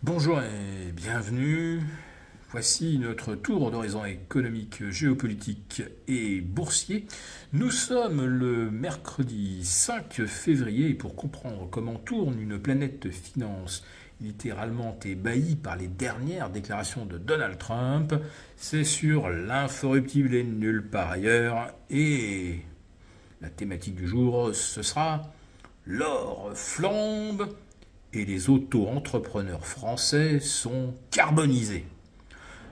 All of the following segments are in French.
Bonjour et bienvenue. Voici notre tour d'horizon économique, géopolitique et boursier. Nous sommes le mercredi 5 février et pour comprendre comment tourne une planète finance littéralement ébahie par les dernières déclarations de Donald Trump, c'est sur l'inforruptible et nulle part ailleurs. Et la thématique du jour, ce sera l'or flambe et les auto-entrepreneurs français sont carbonisés.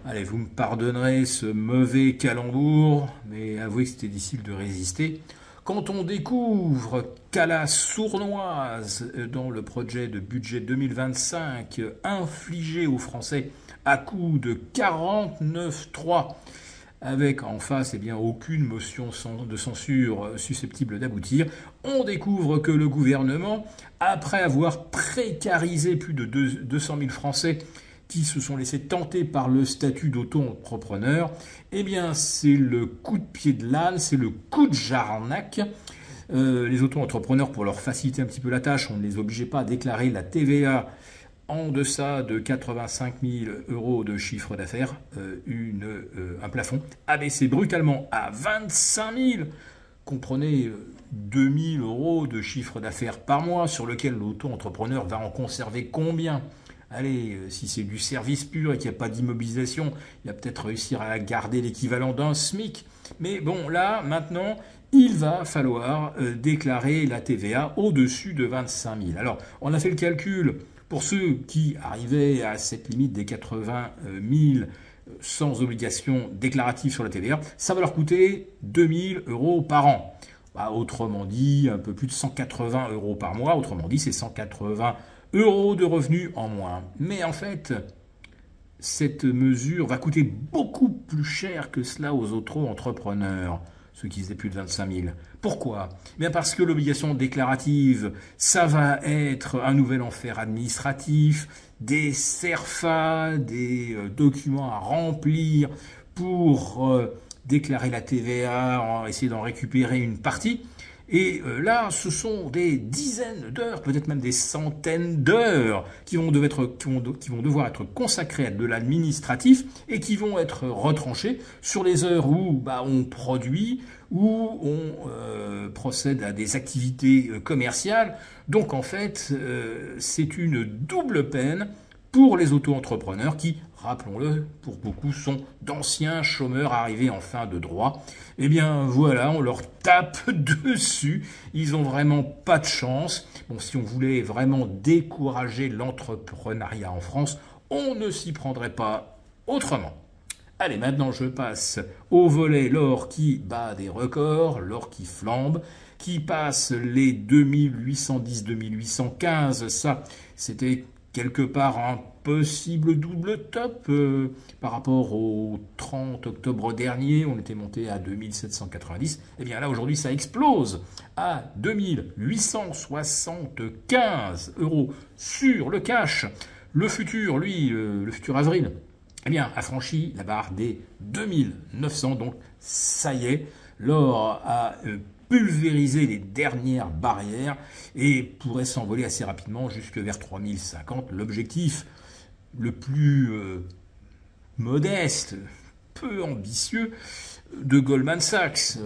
Allez, vous me pardonnerez ce mauvais calembour, mais avouez que c'était difficile de résister. Quand on découvre qu'à la sournoise, dans le projet de budget 2025 infligé aux Français à coup de 49,3, avec en face aucune motion de censure susceptible d'aboutir, on découvre que le gouvernement, après avoir précarisé plus de 200 000 Français qui se sont laissés tenter par le statut d'auto-entrepreneur, c'est le coup de pied de l'âne, c'est le coup de jarnac. Les auto-entrepreneurs, pour leur faciliter un petit peu la tâche, on ne les obligeait pas à déclarer la TVA en deçà de 85 000 euros de chiffre d'affaires, un plafond abaissé brutalement à 25 000. Comprenez 2 000 euros de chiffre d'affaires par mois, sur lequel l'auto-entrepreneur va en conserver combien? Allez, si c'est du service pur et qu'il n'y a pas d'immobilisation, il va peut-être réussir à garder l'équivalent d'un SMIC. Mais bon, là, maintenant, il va falloir déclarer la TVA au-dessus de 25 000. Alors, on a fait le calcul. Pour ceux qui arrivaient à cette limite des 80 000 sans obligation déclarative sur la TVA, ça va leur coûter 2 000 euros par an. Autrement dit, un peu plus de 180 euros par mois. Autrement dit, c'est 180 euros de revenus en moins. Mais en fait, cette mesure va coûter beaucoup plus cher que cela aux auto-entrepreneurs, ceux qui faisaient plus de 25 000. Pourquoi? Parce que l'obligation déclarative, ça va être un nouvel enfer administratif, des CERFA, des documents à remplir pour déclarer la TVA, essayer d'en récupérer une partie. Et là, ce sont des dizaines d'heures, peut-être même des centaines d'heures qui vont devoir être consacrées à de l'administratif et qui vont être retranchées sur les heures où on produit, où on procède à des activités commerciales. Donc en fait, c'est une double peine pour les auto-entrepreneurs qui, rappelons-le, pour beaucoup sont d'anciens chômeurs arrivés en fin de droit. Voilà, on leur tape dessus. Ils n'ont vraiment pas de chance. Bon, si on voulait vraiment décourager l'entrepreneuriat en France, on ne s'y prendrait pas autrement. Allez, maintenant je passe au volet l'or qui bat des records, l'or qui flambe, qui passe les 2810-2815. Ça, c'était quelque part un possible double top par rapport au 30 octobre dernier, on était monté à 2790. Là, aujourd'hui, ça explose à 2875 euros sur le cash. Le futur, lui, le futur avril, a franchi la barre des 2900. Donc, ça y est, l'or a pulvériser les dernières barrières et pourrait s'envoler assez rapidement jusque vers 3050. L'objectif le plus modeste, peu ambitieux, de Goldman Sachs.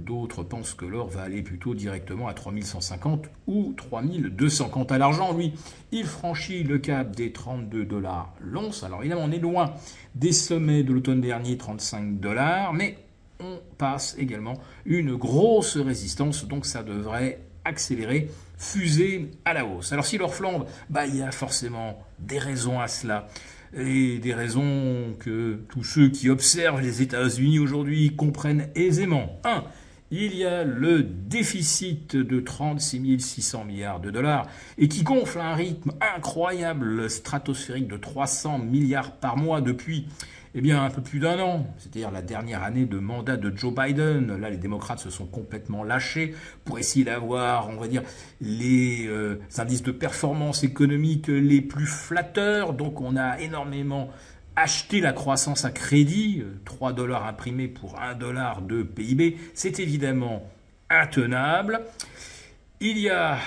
D'autres pensent que l'or va aller plutôt directement à 3150 ou 3200. Quant à l'argent, lui, il franchit le cap des 32 $ l'once. Alors évidemment, on est loin des sommets de l'automne dernier, 35 $, mais on passe également une grosse résistance, donc ça devrait accélérer, fuser à la hausse. Alors si l'or flambe, il y a forcément des raisons à cela, et des raisons que tous ceux qui observent les États-Unis aujourd'hui comprennent aisément. 1. Il y a le déficit de 36 600 milliards de dollars et qui gonfle à un rythme incroyable, stratosphérique de 300 milliards par mois depuis un peu plus d'un an, c'est-à-dire la dernière année de mandat de Joe Biden. Là, les démocrates se sont complètement lâchés pour essayer d'avoir, les indices de performance économique les plus flatteurs. Donc, on a énormément acheté la croissance à crédit, 3 $ imprimés pour 1 $ de PIB. C'est évidemment intenable. Il y a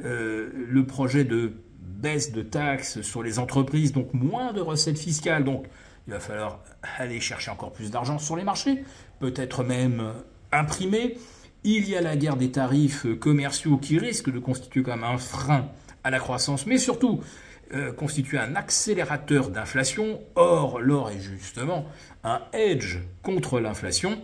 le projet de baisse de taxes sur les entreprises, donc moins de recettes fiscales, donc il va falloir aller chercher encore plus d'argent sur les marchés, peut-être même imprimer. Il y a la guerre des tarifs commerciaux qui risque de constituer quand même un frein à la croissance, mais surtout constituer un accélérateur d'inflation. Or, l'or est justement un hedge contre l'inflation,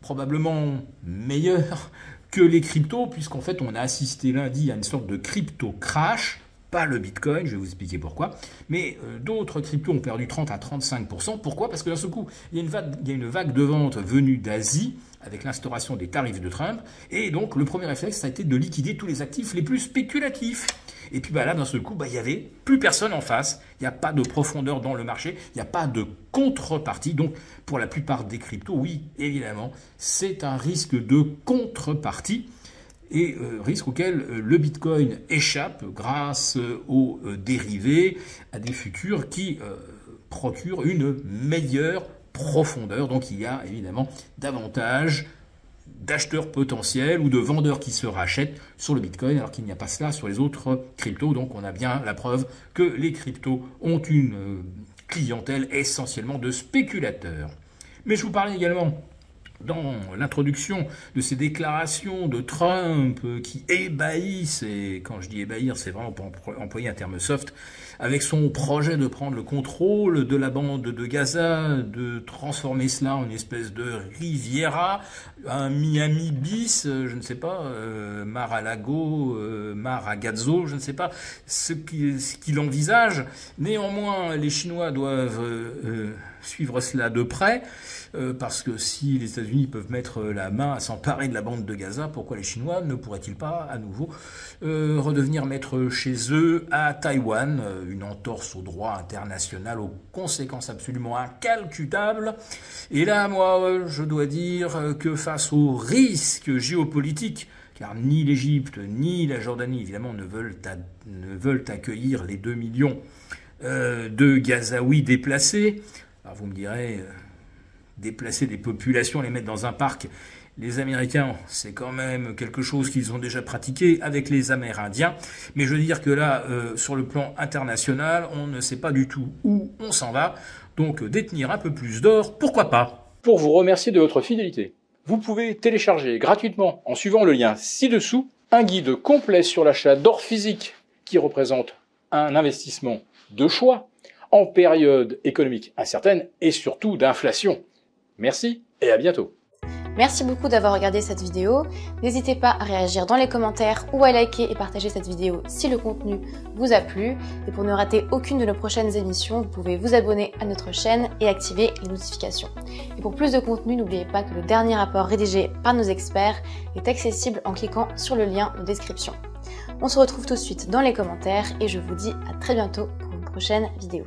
probablement meilleur que les cryptos, puisqu'en fait on a assisté lundi à une sorte de crypto crash, pas le Bitcoin, je vais vous expliquer pourquoi, mais d'autres cryptos ont perdu 30 à 35%. Pourquoi? Parce que d'un seul coup, il y a une vague de vente venue d'Asie, avec l'instauration des tarifs de Trump, et donc le premier réflexe, ça a été de liquider tous les actifs les plus spéculatifs. Et puis là, d'un seul coup, il n'y avait plus personne en face, il n'y a pas de profondeur dans le marché, il n'y a pas de contrepartie. Donc, pour la plupart des cryptos, oui, évidemment, c'est un risque de contrepartie, et risque auquel le Bitcoin échappe grâce aux dérivés, à des futurs qui procurent une meilleure profondeur. Donc, il y a évidemment davantage d'acheteurs potentiels ou de vendeurs qui se rachètent sur le Bitcoin, alors qu'il n'y a pas cela sur les autres cryptos. Donc on a bien la preuve que les cryptos ont une clientèle essentiellement de spéculateurs. Mais je vous parlais également dans l'introduction de ces déclarations de Trump qui ébahissent, et quand je dis ébahir, c'est vraiment pour employer un terme soft, avec son projet de prendre le contrôle de la bande de Gaza, de transformer cela en une espèce de Riviera, un Miami bis, je ne sais pas, Mar-a-Lago, Mar-a-Gazzo, je ne sais pas ce qu'il envisage. Néanmoins, les Chinois doivent suivre cela de près, parce que si les États-Unis peuvent mettre la main à s'emparer de la bande de Gaza, pourquoi les Chinois ne pourraient-ils pas à nouveau redevenir maîtres chez eux à Taïwan, une entorse au droit international aux conséquences absolument incalculables. Et là, moi, je dois dire que face aux risques géopolitiques, car ni l'Égypte ni la Jordanie, évidemment, ne veulent accueillir les 2 millions de Gazaouis déplacés. Alors vous me direz, déplacer des populations, les mettre dans un parc, les Américains, c'est quand même quelque chose qu'ils ont déjà pratiqué avec les Amérindiens. Mais je veux dire que là, sur le plan international, on ne sait pas du tout où on s'en va. Donc détenir un peu plus d'or, pourquoi pas? Pour vous remercier de votre fidélité, vous pouvez télécharger gratuitement, en suivant le lien ci-dessous, un guide complet sur l'achat d'or physique qui représente un investissement de choix en période économique incertaine et surtout d'inflation. Merci et à bientôt. Merci beaucoup d'avoir regardé cette vidéo. N'hésitez pas à réagir dans les commentaires ou à liker et partager cette vidéo si le contenu vous a plu. Et pour ne rater aucune de nos prochaines émissions, vous pouvez vous abonner à notre chaîne et activer les notifications. Et pour plus de contenu, n'oubliez pas que le dernier rapport rédigé par nos experts est accessible en cliquant sur le lien de description. On se retrouve tout de suite dans les commentaires et je vous dis à très bientôt pour une prochaine vidéo.